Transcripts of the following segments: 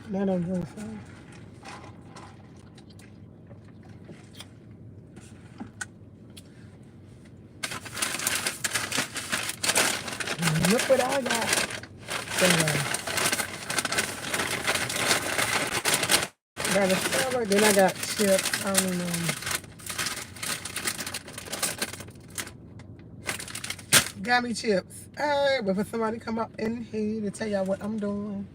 That don't go far. Look what I got. Got a salad, then I got chips. I don't know. Got me chips. Alright, but for somebody come up in here to tell y'all what I'm doing.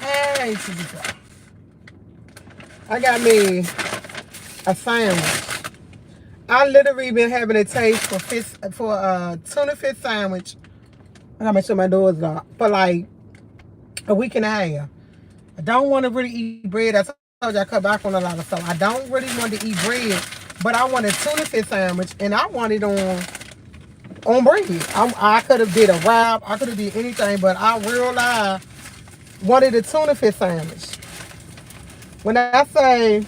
Hey, I got me a sandwich. I literally been having a taste for a tuna fish sandwich. I gotta make sure my door's locked for like a week and a half. I don't want to really eat bread. I told you I cut back on a lot of stuff. I don't really want to eat bread, but I want a tuna fish sandwich, and I want it on bread. I could have did a wrap. I could have did anything, but I realized wanted a tuna fish sandwich. When I say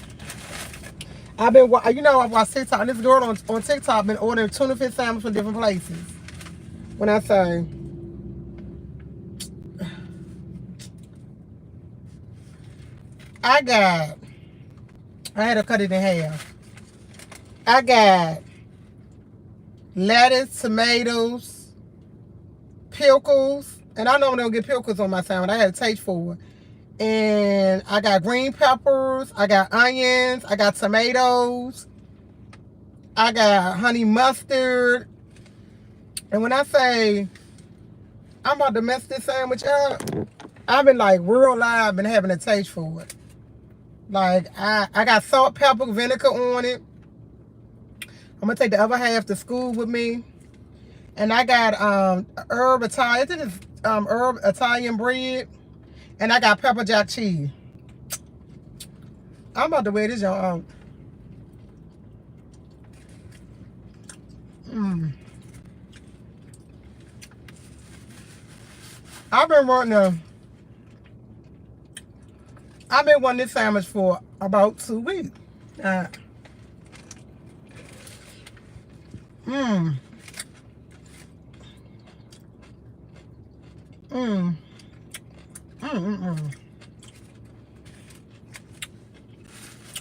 I've been, you know, I watch TikTok, and this girl on TikTok been ordering tuna fish sandwich from different places. When I say I had to cut it in half. I got lettuce, tomatoes, pickles, and I normally don't get pickles on my sandwich. I had a taste for it. And I got green peppers, I got onions, I got tomatoes, I got honey mustard. And when I say I'm about to mess this sandwich up, I've been like real live, been having a taste for it. Like I got salt, pepper, vinegar on it. I'm gonna take the other half to school with me. And I got herb Italian, I think it's herb Italian bread. And I got pepper jack cheese. I'm about to wear this y'all out. I've been wanting this sandwich for about 2 weeks.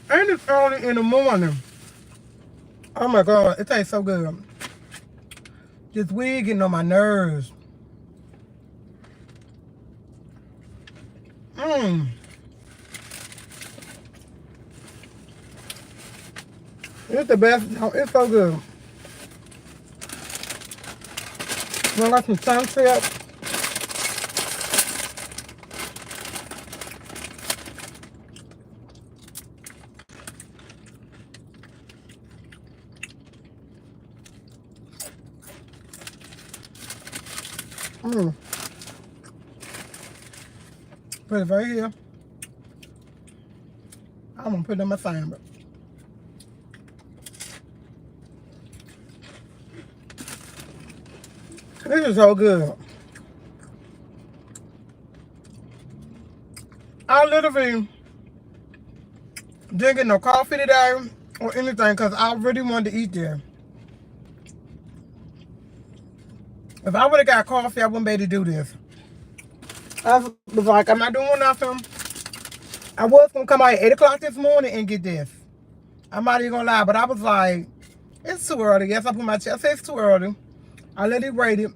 And it's early in the morning. Oh my God, it tastes so good. This weed getting on my nerves. It's the best. It's so good. I got some sunset. Put it right here. I'm gonna put it in my sandwich. This is so good. I literally didn't get no coffee today or anything because I really wanted to eat there. If I would have got coffee, I wouldn't be able to do this. I was like, I'm not doing nothing. I was going to come out at 8 o'clock this morning and get this. I'm not even going to lie, but I was like, it's too early. Yes, I put my chest. I said it's too early. I literally waited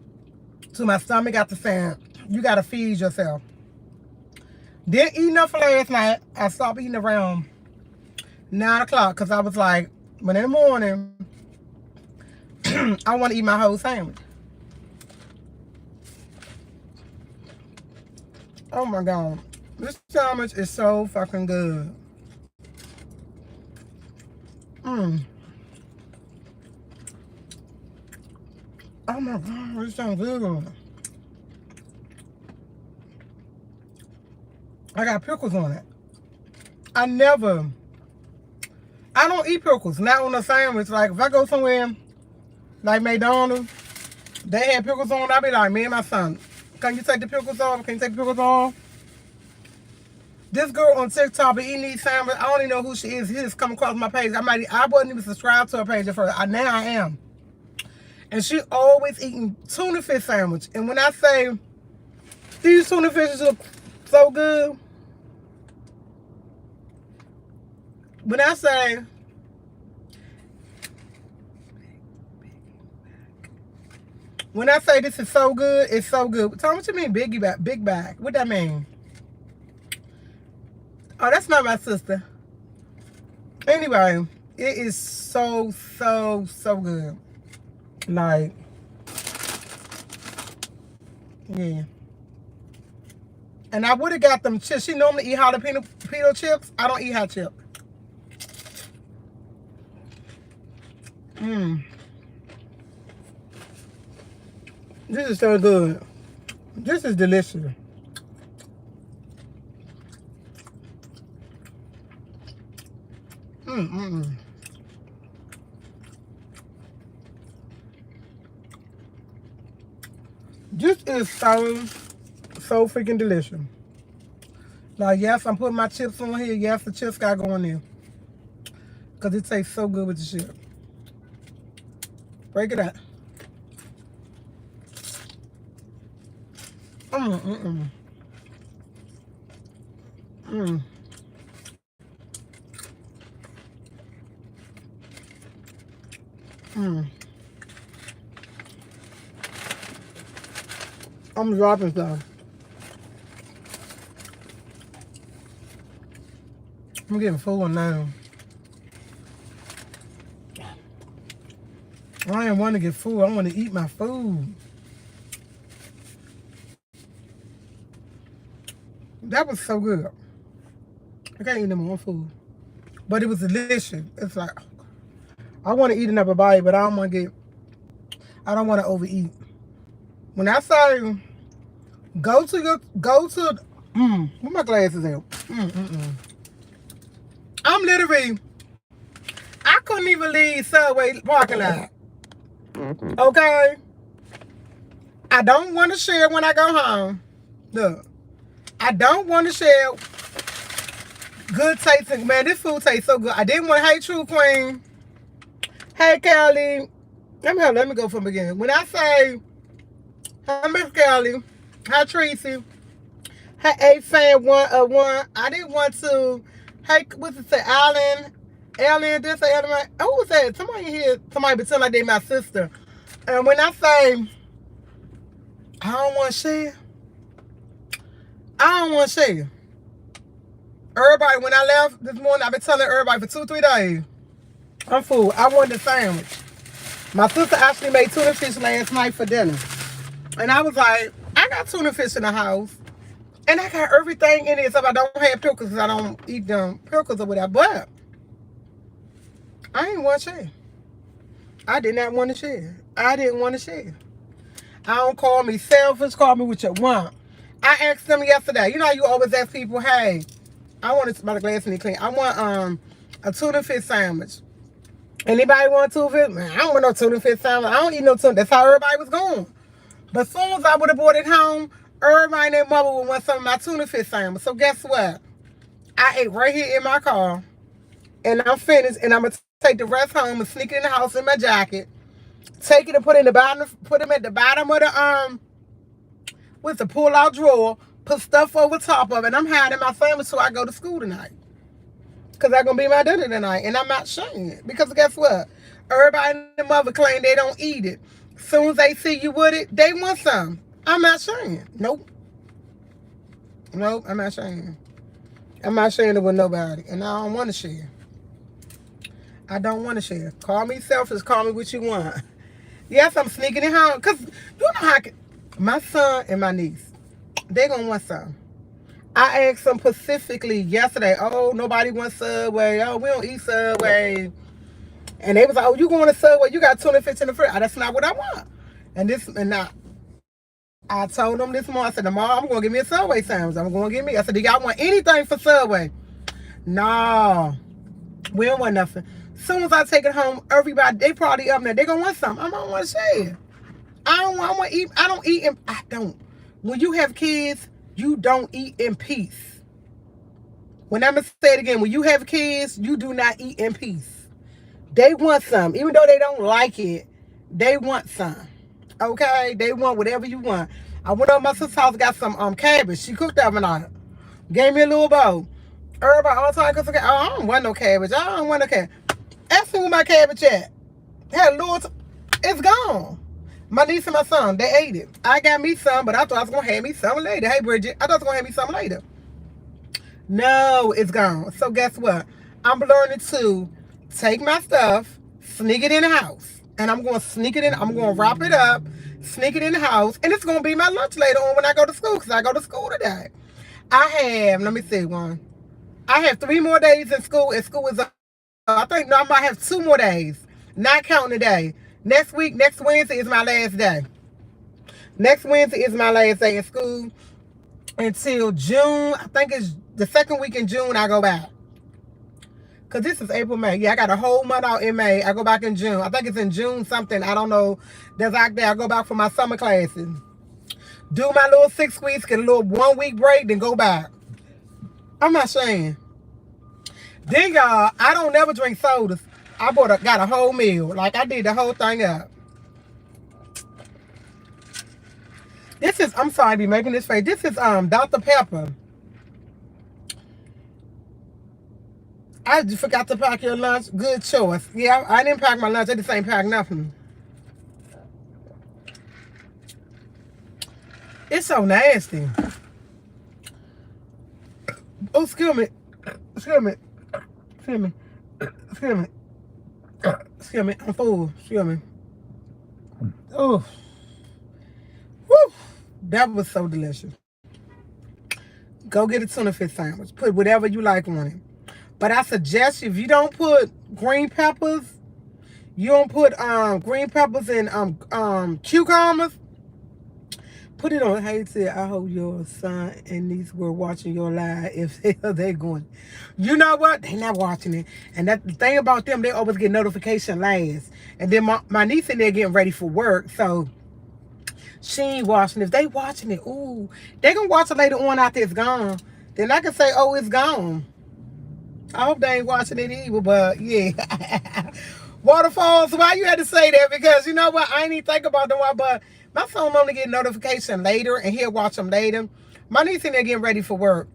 till my stomach got to saying, you got to feed yourself. Didn't eat enough for last night. I stopped eating around 9 o'clock because I was like, when in the morning, I want to eat my whole sandwich. Oh my God. This sandwich is so fucking good. Oh my God, this sounds good. I got pickles on it. I don't eat pickles, not on a sandwich. Like if I go somewhere like McDonald's, They had pickles on. I be like, me and my son, can you take the pickles off? Can you take the pickles off? This girl on TikTok be eating these sandwiches. I don't even know who she is. He just come across my page. I wasn't even subscribed to her page at first. Now I am. And she always eating tuna fish sandwich. And when I say these tuna fishes look so good, when I say this is so good, it's so good. Tell me what you mean, big bag. What that mean? Oh, that's not my sister. Anyway, it is so good. Like, yeah. And I would have got them chips. She normally eat jalapeno chips. I don't eat hot chip. This is so good. This is delicious. This is so freaking delicious. Like, yes, I'm putting my chips on here. Yes, the chips got going in. Because it tastes so good with the chip. Break it out. I'm dropping stuff. I'm getting full now. I didn't want to get full. I want to eat my food. That was so good. I can't eat no more food. But it was delicious. It's like, I want to eat another bite, but I don't want to overeat. When I say go to where my glasses at? I'm literally, I couldn't even leave Subway parking lot. Okay? I don't want to share when I go home. Look, I don't want to share good tasting. Man, this food tastes so good. I didn't want, hey, True Queen. Hey, Kelly. Let me go from the beginning. When I say, hi, Miss Kelly. Hi, Tracy. Hey, A-Fan 101. I didn't want to, hey, what's it say, Allen, this, Allen. Oh, who was that? Somebody here, somebody pretend like they my sister. And when I say, I don't want to share, I don't want to share. Everybody, when I left this morning, I've been telling everybody for 2-3 days, I'm full. I wanted a sandwich. My sister actually made tuna fish last night for dinner. And I was like, I got tuna fish in the house. And I got everything in it except I don't have pickles because I don't eat them pickles or whatever. But I didn't want to share. I did not want to share. I didn't want to share. I don't call me selfish. Call me what you want. I asked them yesterday. You know how you always ask people, hey, I want to, my glass need clean. I want a tuna fish sandwich. Anybody want tuna fish? Man, I don't want no tuna fish sandwich. I don't eat no tuna. That's how everybody was going. But as soon as I would have brought it home, everybody and their mother would want some of my tuna fish sandwich. So guess what? I ate right here in my car. And I'm finished. And I'm going to take the rest home and sneak it in the house in my jacket. Take it and put it in the bottom, put them at the bottom of the with the pull-out drawer, put stuff over top of it. And I'm hiding my sandwich so I go to school tonight. Because that's going to be my dinner tonight. And I'm not sharing it. Because guess what? Everybody and the mother claim they don't eat it. As soon as they see you with it, they want some. I'm not sharing it. Nope. Nope, I'm not sharing it. I'm not sharing it with nobody. And I don't want to share. I don't want to share. Call me selfish. Call me what you want. Yes, I'm sneaking it home. Because you know how my son and my niece, they going to want some. I asked them specifically yesterday, oh, nobody wants Subway. Oh, we don't eat Subway. And they was like, oh, you going to Subway? You got tuna fish in the fridge. Oh, that's not what I want. I told them this morning, I said, tomorrow I'm going to give me a Subway sandwich. I said, do y'all want anything for Subway? No, we don't want nothing. As soon as I take it home, everybody, they probably up there. They going to want something. I don't want to share. I I don't eat in, I don't. When you have kids, you don't eat in peace. When I'm going to say it again, when you have kids, you do not eat in peace. They want some. Even though they don't like it, they want some. Okay? They want whatever you want. I went over my sister's house, got some cabbage. She cooked that one on it. Gave me a little bowl. Everybody all the time goes, I don't want no cabbage. I don't want no cabbage. Ask me where my cabbage at. Had a little, it's gone. My niece and my son, they ate it. I got me some, but I thought I was going to have me some later. Hey, Bridget, I thought I was going to have me some later. No, it's gone. So guess what? I'm learning to take my stuff, sneak it in the house. And I'm going to sneak it in. I'm going to wrap it up, sneak it in the house. And it's going to be my lunch later on when I go to school, because I go to school today. I have, let me see one. I have 3 more days in school, and school is, I think, no, I might have 2 more days, not counting today. Next week, next Wednesday is my last day. Next Wednesday is my last day in school until June. I think it's the second week in June I go back. Because this is April, May. Yeah, I got a whole month out in May. I go back in June. I think it's in June something. I don't know. There's out there. I go back for my summer classes. Do my little 6 weeks, get a little 1 week break, then go back. I'm not saying. Then, y'all, I don't never drink sodas. I got a whole meal. Like, I did the whole thing up. This is, I'm sorry to be making this face. This is Dr. Pepper. I just forgot to pack your lunch. Good choice. Yeah, I didn't pack my lunch. I just ain't pack nothing. It's so nasty. Oh, excuse me. Excuse me. Excuse me. Excuse me. Excuse me. I'm full. Excuse me. Oh. Woo. That was so delicious. Go get a tuna fish sandwich. Put whatever you like on it. But I suggest you, if you don't put green peppers, you don't put green peppers and cucumbers, put it on. Hey, said, I hope your son and niece were watching your live. If they're going, you know what? They're not watching it. And that the thing about them, they always get notification last. And then my niece in there getting ready for work, so she ain't watching. If they watching it, ooh, they gonna watch it later on after it's gone. Then I can say, oh, it's gone. I hope they ain't watching it either, but yeah. Waterfalls, why you had to say that? Because you know what? I ain't even think about the one, but my phone only get notification later, and he'll watch them later. My niece in there getting ready for work.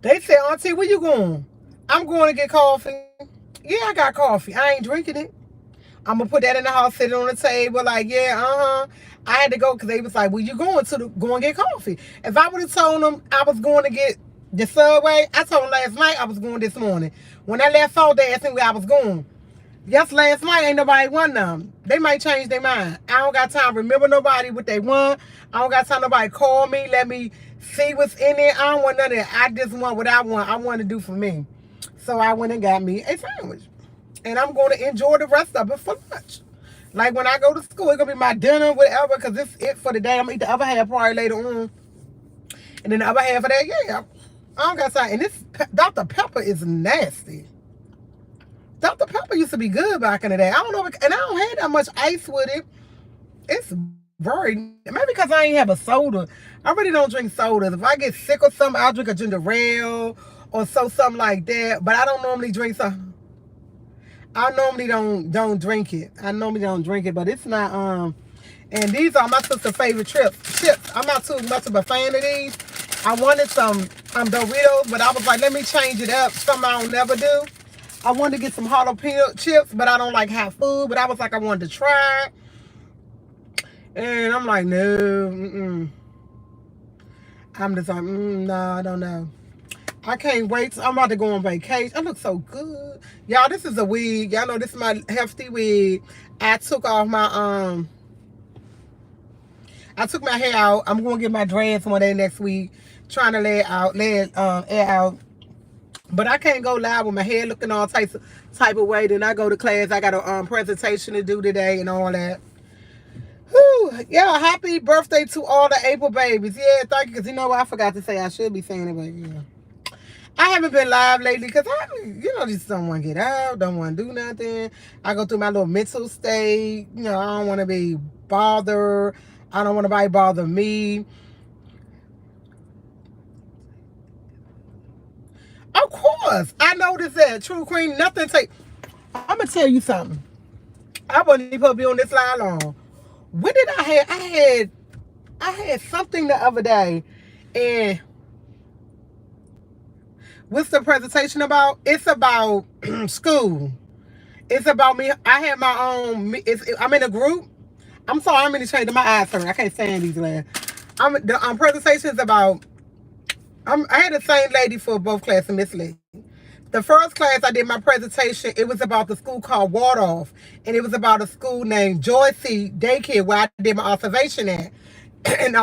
They said, Auntie, where you going? I'm going to get coffee. Yeah, I got coffee. I ain't drinking it. I'm going to put that in the house, sit it on the table, like, yeah, I had to go because they was like, well, you going to go and get coffee. If I would have told them I was going to get the Subway, I told them last night I was going this morning. When I left out, they asked me where I was going. Yes, last night ain't nobody want them. They might change their mind. I don't got time to remember nobody what they want. I don't got time nobody call me, let me see what's in there. I don't want none of that. I just want what I want. I want to do for me. So I went and got me a sandwich. And I'm going to enjoy the rest of it for lunch. Like when I go to school, it's going to be my dinner, whatever, because this is it for the day. I'm going to eat the other half probably later on. And then the other half of that, yeah, I don't got time. And this Dr. Pepper is nasty. Dr. Pepper used to be good back in the day. I don't know, and I don't have that much ice with it. It's very, maybe because I ain't have a soda. I really don't drink sodas. If I get sick or something, I'll drink a ginger ale or something like that. But I don't normally drink something. I normally don't drink it. I normally don't drink it, but it's not, and these are my sister's favorite chips. I'm not too much of a fan of these. I wanted some Doritos, but I was like, let me change it up. Something I don't never do. I wanted to get some jalapeno chips, but I don't like hot food. But I was like, I wanted to try. And I'm like, no. I'm just like, no, I don't know. I can't wait. I'm about to go on vacation. I look so good. Y'all, this is a wig. Y'all know this is my hefty wig. I took off my, I took my hair out. I'm going to get my dreads one day next week. Trying to lay it out. But I can't go live with my hair looking all type of way. Then I go to class. I got a presentation to do today and all that. Whew. Yeah, happy birthday to all the April babies. Yeah, thank you. Because you know what? I forgot to say I should be saying it, but yeah. I haven't been live lately because just don't want to get out. Don't want to do nothing. I go through my little mental state. I don't want to be bother. I don't want nobody to bother me. Of course, I noticed that True Queen, nothing take. I'm gonna tell you something. I wasn't even supposed to be on this line long. What did I have? I had something the other day, and what's the presentation about? It's about school. It's about me. I have my own. I'm in a group. I'm sorry, I'm in the shade of my eyes hurt. I can't stand these last. The presentation is about. I had the same lady for both classes, Miss Lee. The first class I did my presentation, it was about the school called Waldorf, and it was about a school named Joyce Daycare where I did my observation at. And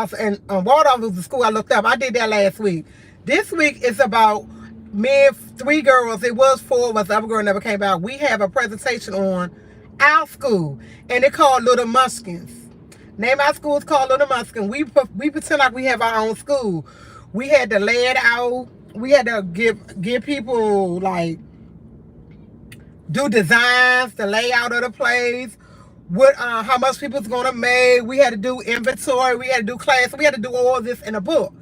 Waldorf was the school I looked up. I did that last week. This week is about me and 3 girls. It was 4 of us. The other girl never came out. We have a presentation on our school, and it's called Little Munchkins. Name our school is called Little Munchkins. We pretend like we have our own school. We had to lay it out. We had to give people, like, do designs, the layout of the place, what how much people's gonna make. We had to do inventory. We had to do class. We had to do all this in a book.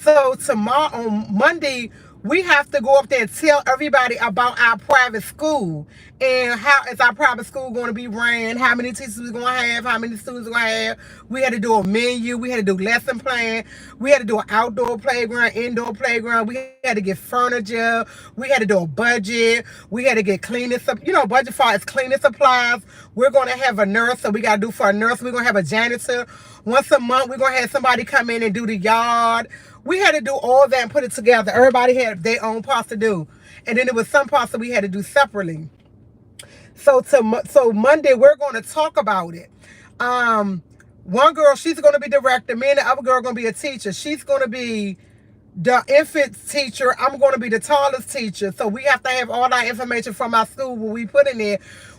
So tomorrow, on Monday, we have to go up there and tell everybody about our private school and how is our private school going to be ran, how many teachers we're going to have, how many students we're going to have. We had to do a menu. We had to do lesson plan. We had to do an outdoor playground, indoor playground. We had to get furniture. We had to do a budget. We had to get cleaning, budget for its cleaning supplies. We're going to have a nurse, so we got to do for a nurse. We're going to have a janitor. Once a month, we're going to have somebody come in and do the yard. We had to do all that and put it together. Everybody had their own parts to do. And then there was some parts that we had to do separately. So Monday, we're going to talk about it. One girl, she's going to be director. Me and the other girl are going to be a teacher. She's going to be the infant teacher. I'm going to be the tallest teacher. So we have to have all our information from our school when we put in there.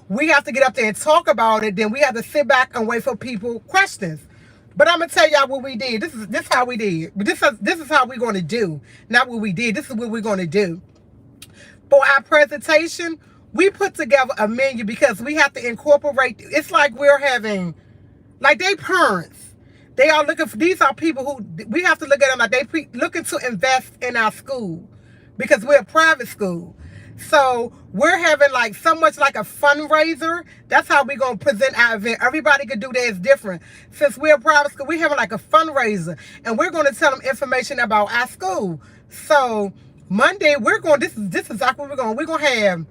We have to get up there and talk about it. Then we have to sit back and wait for people questions. But I'm gonna tell y'all what we did. This is how we did. This is how we're gonna do. Not what we did. This is what we're gonna do. For our presentation, we put together a menu because we have to incorporate. It's like we're having, like, they parents. They are looking for. These are people who we have to look at them like they looking to invest in our school because we're a private school. So we're having like so much like a fundraiser. That's how we're going to present our event. Everybody can do that. It's different. Since we're a private school, we having like a fundraiser. And we're going to tell them information about our school. So Monday, this is exactly what we're going. We're going to have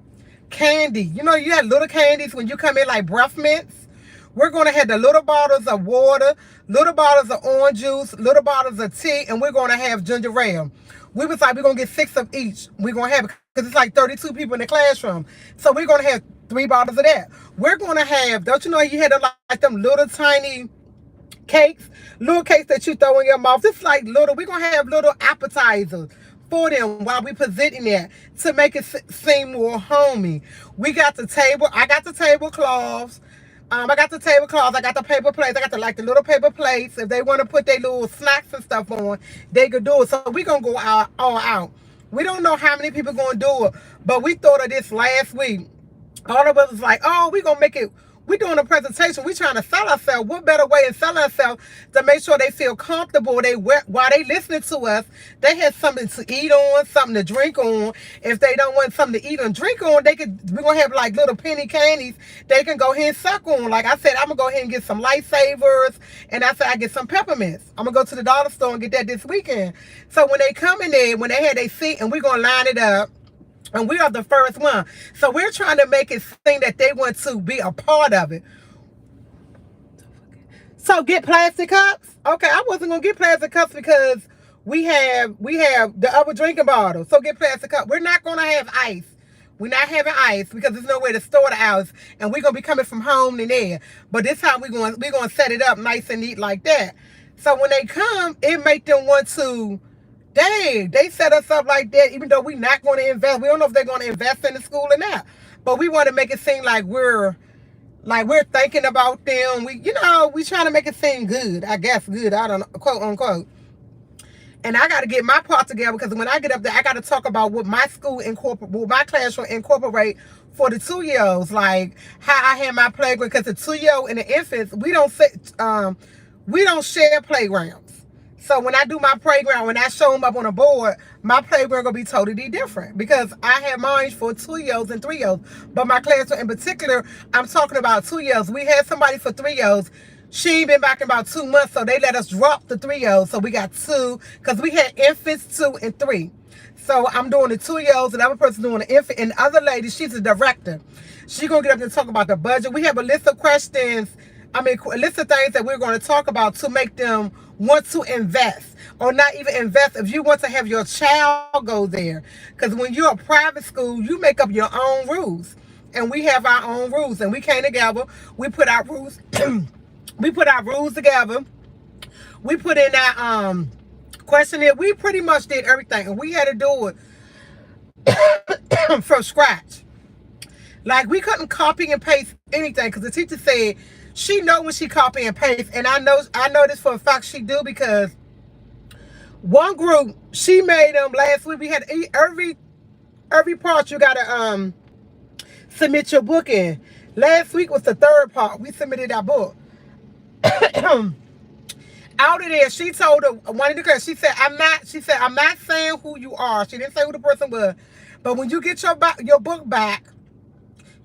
candy. You know, you have little candies when you come in, like breath mints. We're going to have the little bottles of water, little bottles of orange juice, little bottles of tea, and we're going to have ginger ale. We was like, we're going to get 6 of each. We're going to have, because it's like 32 people in the classroom. So we're going to have 3 bottles of that. We're going to have, don't you know, you had like them little tiny cakes, little cakes that you throw in your mouth. It's like little, we're going to have little appetizers for them while we presenting that to make it seem more homey. We got the table, I got the tablecloths. I got the tablecloths, I got the paper plates, I got the little paper plates. If they want to put their little snacks and stuff on, they could do it. So we're going to go all out. We don't know how many people going to do it, but we thought of this last week. All of us was like, oh, we're going to make it. We're doing a presentation. We're trying to sell ourselves. What better way of selling ourselves to make sure they feel comfortable? While they listening to us, they have something to eat on, something to drink on. If they don't want something to eat and drink on, we're going to have like little penny candies they can go ahead and suck on. Like I said, I'm going to go ahead and get some lifesavers. And I said, I get some peppermints. I'm going to go to the dollar store and get that this weekend. So when they come in there, when they have their seat, and we're going to line it up. And we are the first one. So we're trying to make it seem that they want to be a part of it. So get plastic cups. Okay, I wasn't going to get plastic cups because we have the other drinking bottles. So get plastic cups. We're not going to have ice. We're not having ice because there's no way to store the ice. And we're going to be coming from home and there. But this time we're going to set it up nice and neat like that. So when they come, it make them want to... Dang, they set us up like that, even though we're not going to invest. We don't know if they're going to invest in the school or not. But we want to make it seem like we're thinking about them. We trying to make it seem good. I guess good. I don't know, quote unquote. And I got to get my part together because when I get up there, I got to talk about what my school what my classroom incorporate for the 2-year-olds, like how I had my playground, because the 2-year-old and the infants, we don't share playgrounds. So when I do my playground, when I show them up on a board, my playground gonna be totally different because I have mine for 2-year-olds and 3-year-olds. But my classroom in particular, I'm talking about 2-year-olds. We had somebody for 3-year-olds. She ain't been back in about 2 months, so they let us drop the 3-year-olds. So we got 2, because we had infants 2 and 3. So I'm doing the 2-year-olds, and the other person doing the infant. And the other lady, she's a director. She's going to get up and talk about the budget. We have a list of questions, a list of things that we're going to talk about to make them want to invest, or not even invest if you want to have your child go there. Because when you're a private school, you make up your own rules. And we have our own rules. And we came together. We put our rules, we put our rules together. We put in our questionnaire. We pretty much did everything. And we had to do it from scratch. Like, we couldn't copy and paste anything because the teacher said she know when she copy and paste. And I know this for a fact she do, because one group, she made them last week. We had every part you gotta submit your book in. Last week was the 3rd part. We submitted our book. Out of there, she told one of the class, she said, I'm not saying who you are. She didn't say who the person was. But when you get your book back,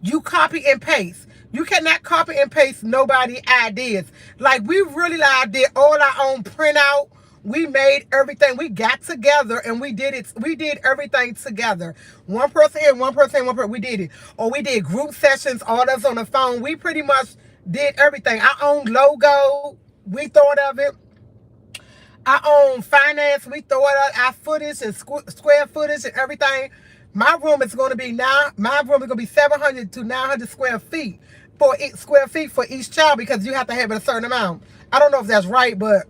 you copy and paste. You cannot copy and paste nobody's ideas. Like, we really did all our own printout. We made everything. We got together and we did it. We did everything together. One person here, one person, one person. We did it. Or we did group sessions, all us on the phone. We pretty much did everything. Our own logo, we thought of it. Our own finance, we thought of our footage and square footage and everything. My room is going to be 700 to 900 square feet for each child, because you have to have a certain amount. I don't know if that's right, but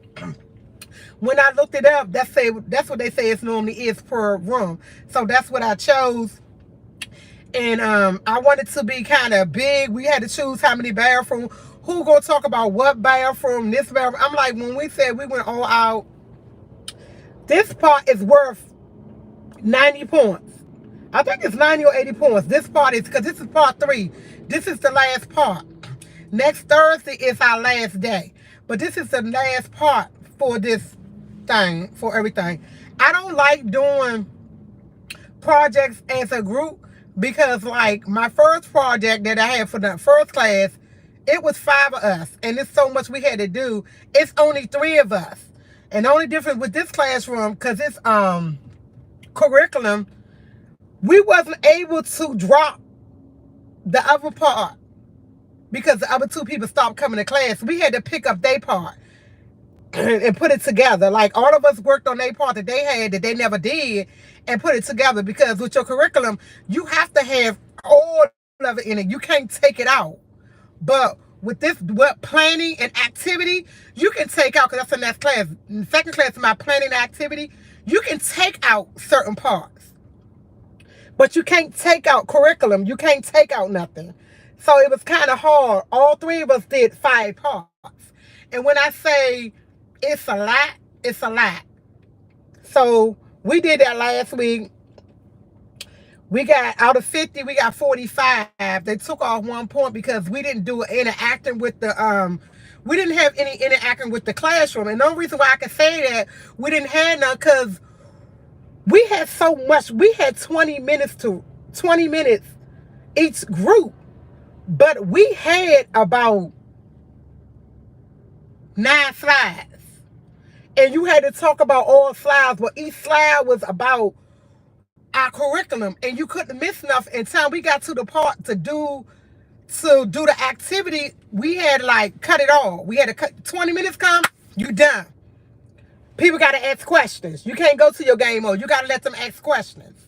when I looked it up, that's what they say it normally is per room. So that's what I chose. And I wanted to be kind of big. We had to choose how many bathrooms. Who gonna talk about what bathroom, this bathroom. I'm like, when we said we went all out, this part is worth 90 points. I think it's 90 or 80 points. This part is, because this is part 3. This is the last part. Next Thursday is our last day. But this is the last part for this thing, for everything. I don't like doing projects as a group, because like my first project that I had for the first class, it was 5 of us, and it's so much we had to do. It's only 3 of us. And the only difference with this classroom, because it's curriculum, we wasn't able to drop the other part because the other 2 people stopped coming to class. We had to pick up their part and put it together. Like, all of us worked on their part that they had that they never did and put it together, because with your curriculum, you have to have all of it in it. You can't take it out. But with this, planning and activity, you can take out, because that's the next class. In the second class, my planning and activity, you can take out certain parts. But you can't take out curriculum. You can't take out nothing. So it was kind of hard. All 3 of us did 5 parts. And when I say it's a lot, it's a lot. So we did that last week. We got, out of 50, we got 45. They took off 1 point because we didn't do interacting with the, we didn't have any interacting with the classroom. And the only reason why I can say that we didn't have none, because we had so much. We had 20 minutes each group. But we had about 9 slides. And you had to talk about all slides, but each slide was about our curriculum, and you couldn't miss enough. Until we got to the part to do the activity, we had to like cut it all. We had to cut 20 minutes come, you done. People got to ask questions. You can't go to your game mode. You got to let them ask questions.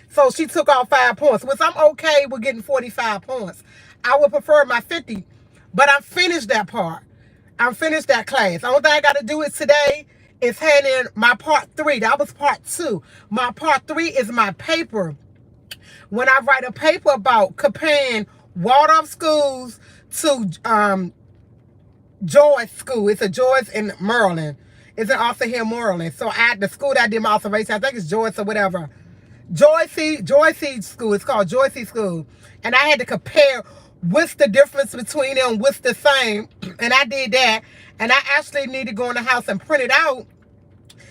So she took off 5 points, which I'm okay with getting 45 points. I would prefer my 50, but I finished that part. I finished that class. The only thing I got to do is today is hand in my part 3. That was part 2. My part 3 is my paper. When I write a paper about comparing Waldorf schools to Joyce School. It's a Joyce in Maryland. It's an also here in Maryland. So the school that I did my observation, I think it's Joyce or whatever. Joy Seed School. It's called Joy Seed School. And I had to compare what's the difference between them, what's the same. And I did that. And I actually need to go in the house and print it out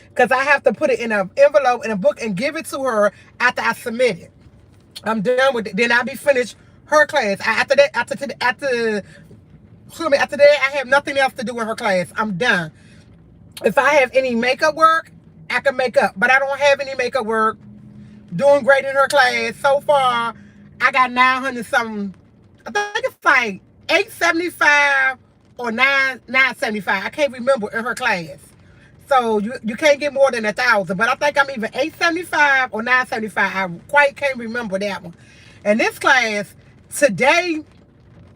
because I have to put it in an envelope in a book and give it to her after I submit it. I'm done with it. Then I'll be finished her class. After that, after that, I have nothing else to do with her class. I'm done. If I have any makeup work, I can make up. But I don't have any makeup work. Doing great in her class. So far, I got 900 something. I think it's like 875 or 975. I can't remember in her class. So you can't get more than 1,000. But I think I'm either 875 or 975. I quite can't remember that one. And this class, today,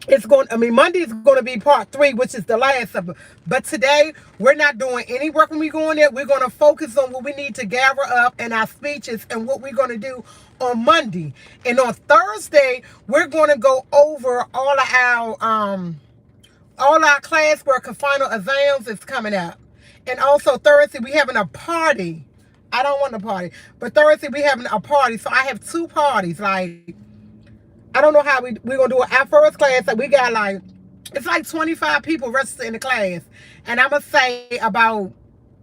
Monday is going to be part 3, which is the last of it. But today, we're not doing any work when we go in there. We're going to focus on what we need to gather up in our speeches and what we're going to do on Monday. And on Thursday, we're going to go over all our classwork and final exams is coming up. And also Thursday, we having a party. I don't want a party. But Thursday, we having a party. So I have 2 parties. Like, I don't know how we're going to do it. Our first class, so we got like, it's like 25 people registered in the class. And I'm going to say about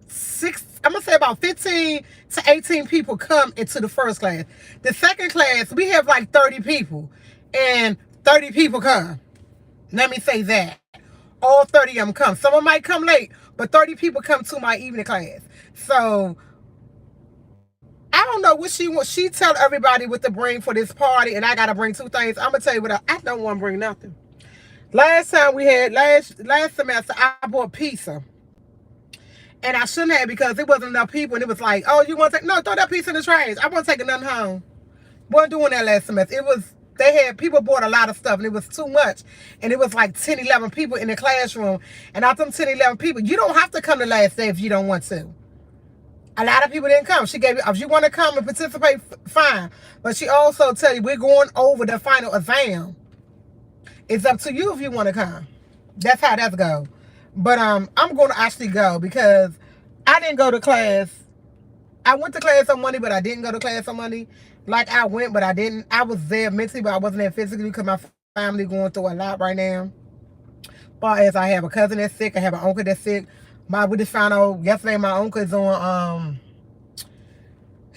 15 to 18 people come into the first class. The second class, we have like 30 people. And 30 people come. Let me say that. All 30 of them come. Some of them might come late, but 30 people come to my evening class. So I don't know what she wants. She tell everybody what to bring for this party, and I gotta bring 2 things. I'm gonna tell you what I don't want to bring nothing. Last time we had last semester, I bought pizza, and I shouldn't have because it wasn't enough people, and it was like, oh, you want to take? No, throw that pizza in the trash. I wasn't taking nothing home. Wasn't doing that last semester. People bought a lot of stuff, and it was too much, and it was like 10, 11 people in the classroom, and out them 10, 11 people, you don't have to come the last day if you don't want to. A lot of people didn't come. She gave you, if you want to come and participate, fine. But she also tell you, we're going over the final exam. It's up to you if you want to come. That's how that goes. But I'm going to actually go because I didn't go to class. I went to class on Monday, but I didn't go to class on Monday. Like I went, but I didn't. I was there mentally, but I wasn't there physically because my family going through a lot right now. But as I have a cousin that's sick, I have an uncle that's sick. We just found out yesterday my uncle is on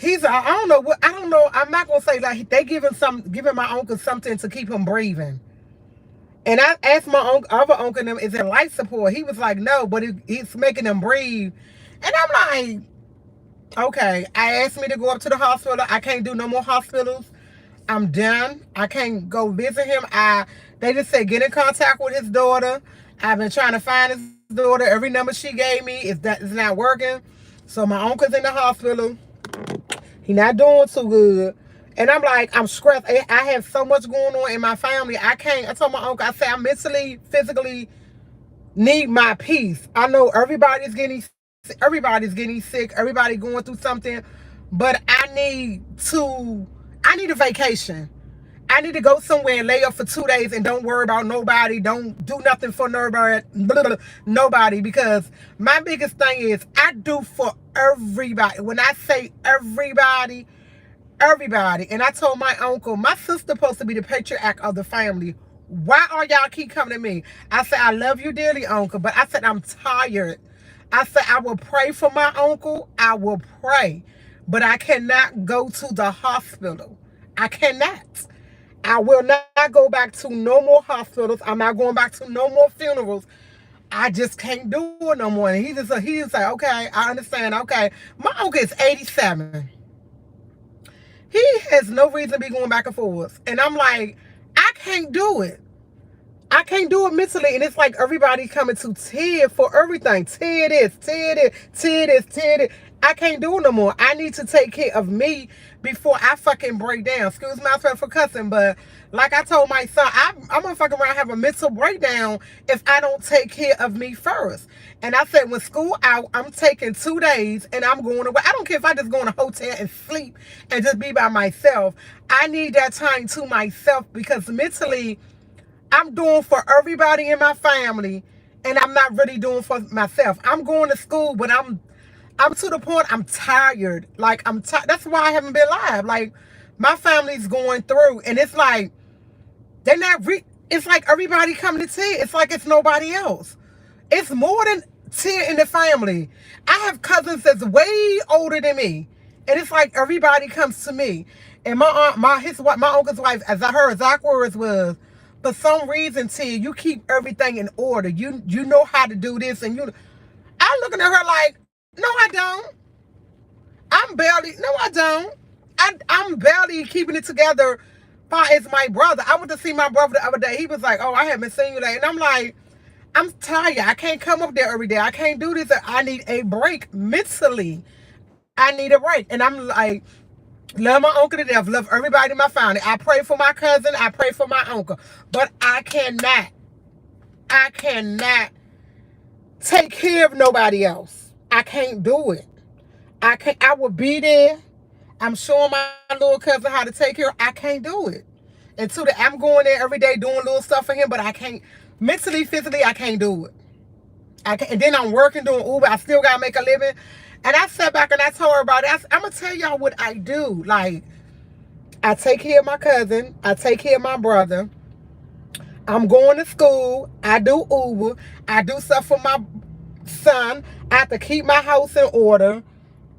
I don't know, I'm not gonna say like they giving my uncle something to keep him breathing. And I asked my other uncle them, is it life support? He was like, no, but he's making him breathe. And I'm like, okay. I asked me to go up to the hospital. I can't do no more hospitals. I'm done. I can't go visit him. They just said get in contact with his daughter. I've been trying to find his daughter. Every number she gave me is not working. So my uncle's in the hospital. He not doing too good. And I'm like, I'm stressed. I have so much going on in my family. I told my uncle, I said, I mentally, physically need my peace. I know everybody's getting sick. Everybody going through something. But I need a vacation. I need to go somewhere and lay up for 2 days and don't worry about nobody. Don't do nothing for nobody. Because my biggest thing is I do for everybody. When I say everybody. And I told my uncle, my sister's supposed to be the patriarch of the family. Why are y'all keep coming to me? I said, I love you dearly, uncle. But I said, I'm tired. I said, I will pray for my uncle. I will pray. But I cannot go to the hospital. I cannot. I will not go back to no more hospitals. I'm not going back to no more funerals. I just can't do it no more. And he just like, okay, I understand. Okay. My uncle is 87. He has no reason to be going back and forth. And I'm like, I can't do it. I can't do it mentally. And it's like everybody coming to tear for everything. Tear this, tear this, tear this, tear this. I can't do it no more. I need to take care of me before I fucking break down. Excuse myself for cussing, but like I told my son, I'm gonna fuck around and have a mental breakdown if I don't take care of me first. And I said, when school out, I'm taking 2 days and I'm going away. I don't care if I just go in a hotel and sleep and just be by myself. I need that time to myself because mentally, I'm doing for everybody in my family and I'm not really doing for myself. I'm going to school, but I'm I'm to the point I'm tired. Like, I'm tired. That's why I haven't been live. Like, my family's going through, and it's like, they're not, it's like everybody coming to tea. It's like it's nobody else. It's more than 10 in the family. I have cousins that's way older than me. And it's like everybody comes to me. And my uncle's wife, as I heard, exact words was, for some reason, T, you keep everything in order. You know how to do this. And I'm looking at her like, no, I don't. No, I don't. I'm barely keeping it together. Far as my brother. I went to see my brother the other day. He was like, oh, I haven't seen you lately. And I'm like, I'm tired. I can't come up there every day. I can't do this. I need a break mentally. I need a break. And I'm like, love my uncle to death. Love everybody in my family. I pray for my cousin. I pray for my uncle. But I cannot take care of nobody else. I can't do it. I will be there. I'm showing my little cousin how to take care. I can't do it. Until I'm going there every day doing little stuff for him, but I can't. Mentally, physically, I can't do it. And then I'm working doing Uber. I still got to make a living. And I sat back and I told her about it. I'm going to tell y'all what I do. Like, I take care of my cousin. I take care of my brother. I'm going to school. I do Uber. I do stuff for my son. I have to keep my house in order.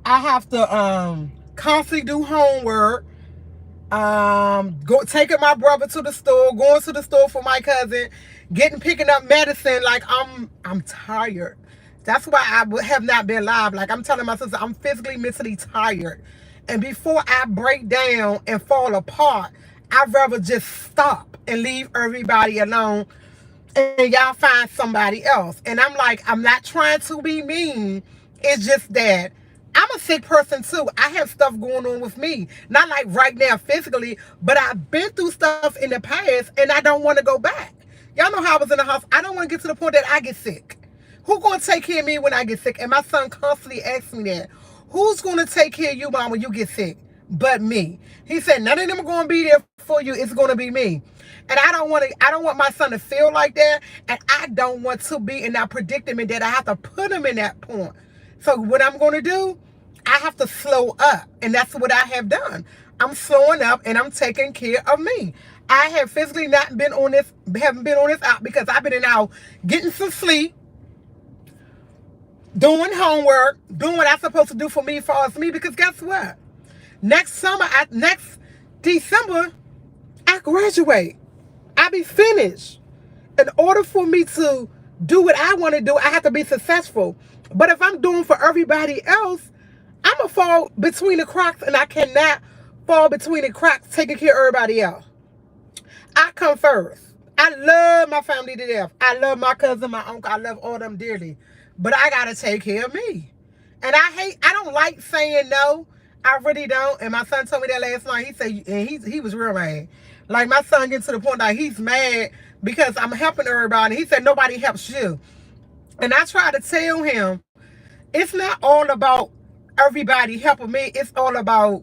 I have to constantly do homework. Taking my brother to the store, going to the store for my cousin, picking up medicine. Like, I'm tired. That's why I have not been live. Like, I'm telling my sister, I'm physically, mentally tired. And before I break down and fall apart, I'd rather just stop and leave everybody alone and y'all find somebody else. And I'm like, I'm not trying to be mean. It's just that I'm a sick person too. I have stuff going on with me. Not like right now physically, but I've been through stuff in the past and I don't want to go back. Y'all know how I was in the house. I don't want to get to the point that I get sick. Who's going to take care of me when I get sick? And my son constantly asks me that. Who's going to take care of you, Mom, when you get sick? But me. He said, none of them are going to be there for you. It's going to be me. And I don't want my son to feel like that. And I don't want to be in that predicament that I have to put him in that point. So what I'm going to do, I have to slow up. And that's what I have done. I'm slowing up and I'm taking care of me. I have physically not been on this, haven't been on this out because I've been in out getting some sleep, doing homework, doing what I'm supposed to do for me as far as me. Because guess what? Next December, I graduate. I be finished. In order for me to do what I want to do, I have to be successful. But if I'm doing for everybody else, I'm going to fall between the cracks, and I cannot fall between the cracks taking care of everybody else. I come first. I love my family to death. I love my cousin, my uncle. I love all of them dearly. But I got to take care of me. And I don't like saying no. I really don't. And my son told me that last night. He said, and he was real mad. Like, my son gets to the point that he's mad because I'm helping everybody. He said, nobody helps you. And I try to tell him, it's not all about everybody helping me. It's all about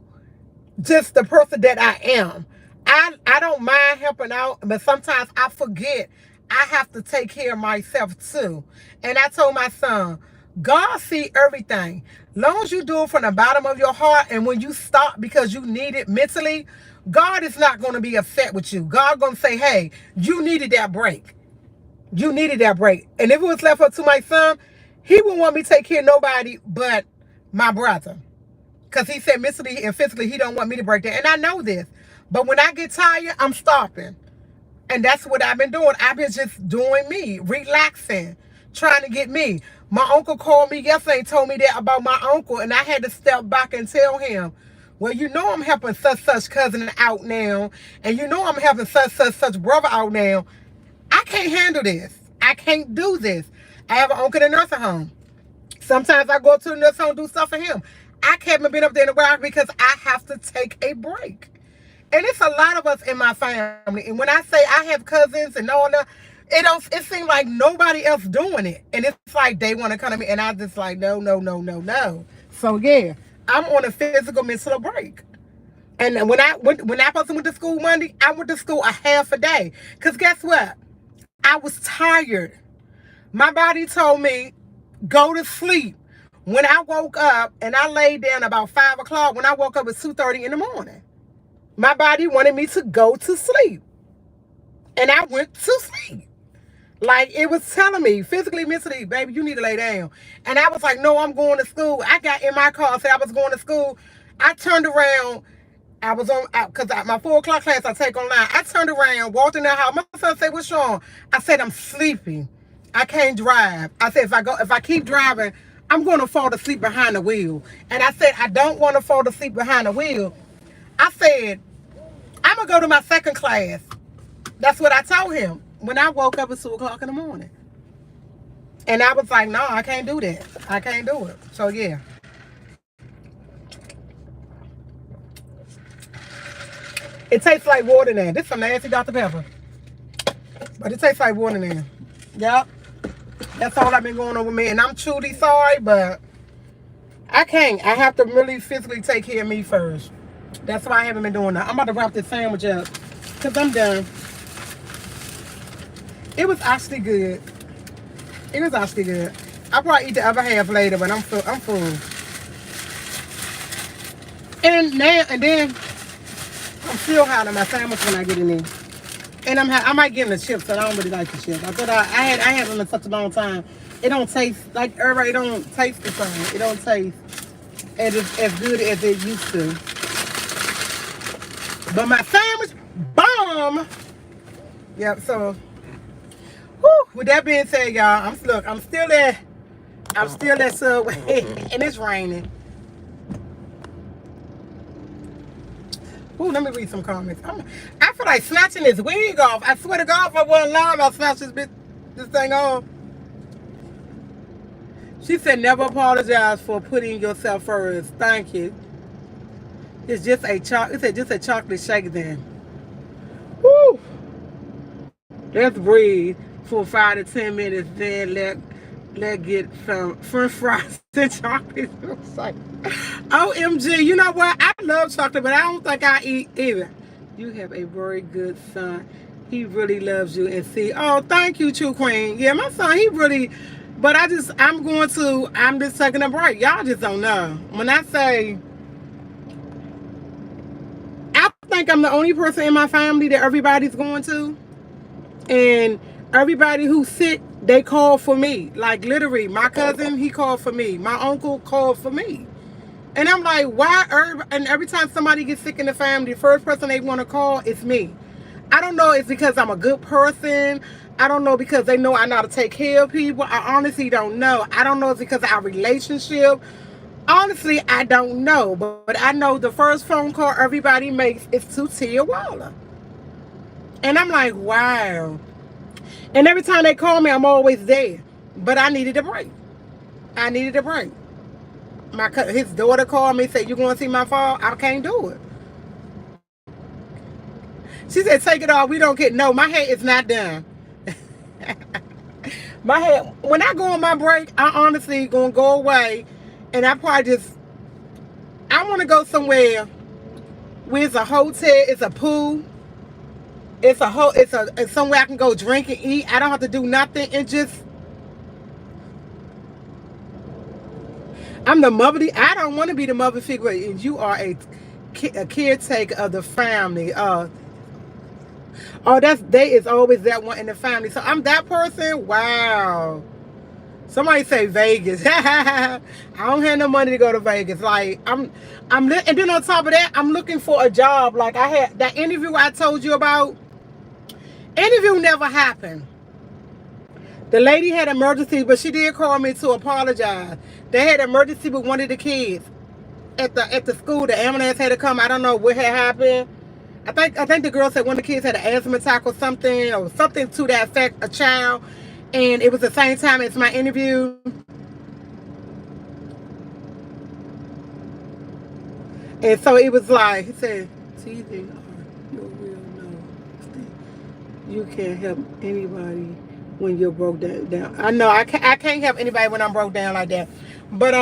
just the person that I am. I don't mind helping out, but sometimes I forget I have to take care of myself too. And I told my son, God see everything. Long as you do it from the bottom of your heart, and when you stop because you need it mentally, God is not going to be upset with you. God going to say, hey, you needed that break. You needed that break. And if it was left up to my son, he wouldn't want me to take care of nobody but my brother. Because he said mentally and physically, he don't want me to break that. And I know this. But when I get tired, I'm stopping. And that's what I've been doing. I've been just doing me, relaxing, trying to get me. My uncle called me yesterday and told me that about my uncle. And I had to step back and tell him, well, you know I'm helping such cousin out now. And you know I'm helping such brother out now. I can't handle this. I can't do this. I have an uncle in a nursing home. Sometimes I go to the nursing home and do stuff for him. I haven't been up there in a while because I have to take a break. And it's a lot of us in my family. And when I say I have cousins and all that, it seems like nobody else doing it. And it's like they want to come to me. And I just like, no. So yeah, I'm on a physical mental break. And when I person went to school Monday, I went to school a half a day. Because guess what? I was tired. My body told me, go to sleep. When I woke up and I laid down about 5 o'clock, when I woke up at 2:30 in the morning, my body wanted me to go to sleep. And I went to sleep. Like, it was telling me, physically, mentally, baby, you need to lay down. And I was like, no, I'm going to school. I got in my car, said I was going to school. I turned around. I was on, because my 4 o'clock class I take online. I turned around, walked in the house. My son said, what's wrong? I said, I'm sleepy. I can't drive. I said, if I keep driving, I'm going to fall asleep behind the wheel. And I said, I don't want to fall asleep behind the wheel. I said, I'm going to go to my second class. That's what I told him when I woke up at 2 o'clock in the morning. And I was like, no, I can't do that. I can't do it. So, yeah. It tastes like water now. This is some nasty Dr. Pepper. But it tastes like water now. Yep. That's all I've been going on with me. And I'm truly sorry, but I can't. I have to really physically take care of me first. That's why I haven't been doing that. I'm about to wrap this sandwich up because I'm done. It was actually good. It was actually good. I'll probably eat the other half later, but I'm full. And then I'm still hot on my sandwich when I get in there. And I might get in the chips, but I don't really like the chips. I thought I had them in such a long time. It don't taste like everybody. It don't taste the same. It don't taste as good as it used to. But my sandwich, bomb. Yep. So, with that being said, y'all, I'm still there. I'm still at Subway, and it's raining. Ooh, let me read some comments. I feel like snatching this wig off. I swear to God, if I wasn't lying about snatching this thing off. She said, never apologize for putting yourself first. Thank you. It's just a chocolate shake then. Woo! Let's breathe for 5 to 10 minutes. Then let get some French fries and chocolate. OMG, you know what? I love chocolate, but I don't think I eat either. You have a very good son. He really loves you. And see, oh, thank you, True Queen. Yeah, my son, he really, but I'm just taking a break. Y'all just don't know. When I say, I think I'm the only person in my family that everybody's going to. And everybody who's sick, they call for me. Like, literally, my cousin, he called for me. My uncle called for me. And I'm like, why? And every time somebody gets sick in the family, the first person they want to call is me. I don't know. It's because I'm a good person. I don't know because they know I know how to take care of people. I honestly don't know. I don't know if it's because of our relationship. Honestly, I don't know. But I know the first phone call everybody makes is to Tia Waller. And I'm like, wow. And every time they call me, I'm always there. But I needed a break. I needed a break. His daughter called me and said, you going to see my fall? I can't do it. She said, take it off. We don't get, no, my hair is not done. My hair, when I go on my break, I honestly going to go away. And I probably I want to go somewhere where it's a hotel, it's a pool. It's somewhere I can go drink and eat. I don't have to do nothing and just, I'm the mother. I don't want to be the mother figure. And you are a caretaker of the family. There is always that one in the family. So I'm that person. Wow. Somebody say Vegas. I don't have no money to go to Vegas. Like and then on top of that, I'm looking for a job. Like I had that interview I told you about. Interview never happened. The lady had emergency, but she did call me to apologize. They had emergency with one of the kids at the school. The ambulance had to come. I don't know what had happened. I think the girl said one of the kids had an asthma attack or something to that effect, a child. And it was the same time as my interview. And so it was like, he said, TJ, you're real no. You can't help anybody when you're broke down. I know I can't help anybody when I'm broke down like that. But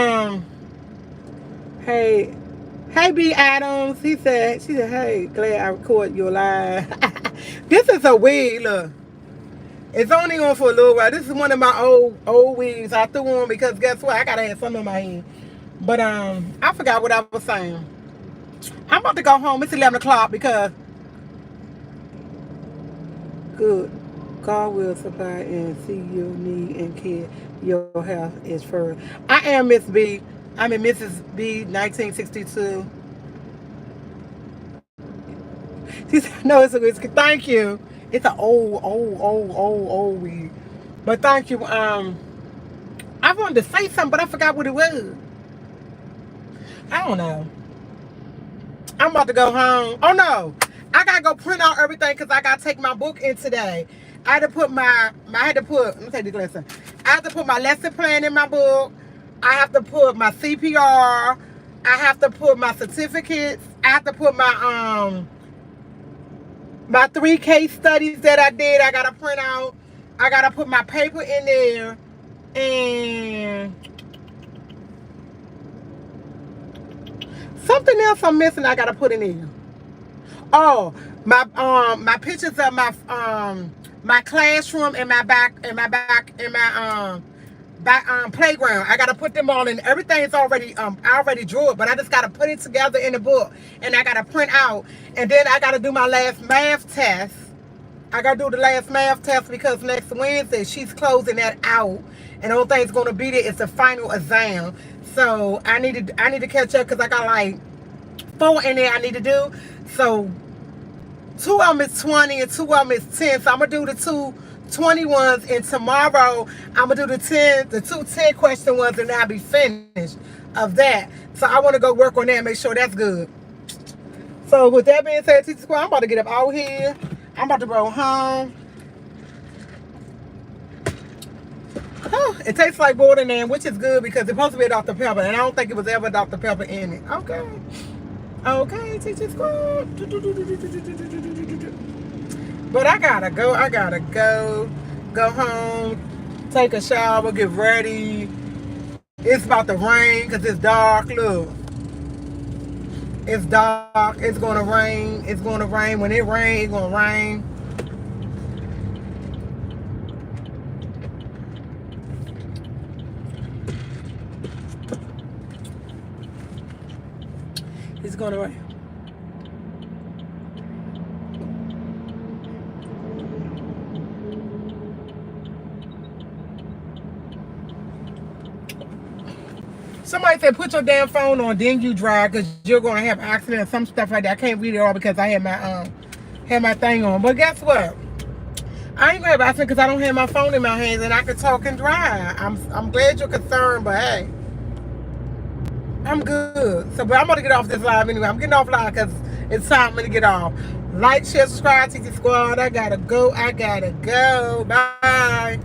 hey B Adams, she said, hey, glad I record your live. This is a wig, look. It's only on for a little while. This is one of my old wigs. I threw on because guess what? I gotta have something in my head. But I forgot what I was saying. I'm about to go home. It's 11 o'clock because good. God will supply and see your need and care. Your health is first. I am Miss B. I'm in Mrs. B. 1962. She said, no, it's thank you. It's an old wig. But thank you. I wanted to say something, but I forgot what it was. I don't know. I'm about to go home. Oh no, I gotta go print out everything because I gotta take my book in today. I had to put let me take this lesson. I have to put my lesson plan in my book. I have to put my CPR. I have to put my certificates. I have to put my 3 case studies that I did. I gotta print out. I gotta put my paper in there. And something else I'm missing I gotta put in there. Oh, my pictures of my classroom and my playground. I gotta put them all in. Everything's already I already drew it, but I just gotta put it together in the book and I gotta print out. And then I gotta do my last math test. I gotta do the last math test because next Wednesday she's closing that out, and the only thing's gonna be there is the final exam. So I need to catch up because I got like 4 in there I need to do. So 2 of them is 20 and 2 of them is 10. So I'm gonna do the 2 20 ones, and tomorrow I'm gonna do the 2 10 question ones, and I'll be finished of that. So I want to go work on that and make sure that's good. So with that being said, Teacher Squad, I'm about to get up out here. I'm about to go home. Oh, it tastes like water now, which is good because it's supposed to be a Dr. Pepper, and I don't think it was ever Dr. Pepper in it. Okay. Okay, Teacher Squad. But I gotta go home, take a shower, get ready. It's about to rain because it's dark. Look. It's dark. It's gonna rain. It's gonna rain. When it rains, it's gonna rain. It's gonna rain. Somebody said put your damn phone on, then you drive, because you're going to have accidents, some stuff like that. I can't read it all because I had my thing on. But guess what? I ain't going to have accident because I don't have my phone in my hands and I can talk and drive. I'm glad you're concerned, but hey, I'm good. So, but I'm going to get off this live anyway. I'm getting off live because it's time for me to get off. Like, share, subscribe, Teacher Squad. I gotta go. Bye.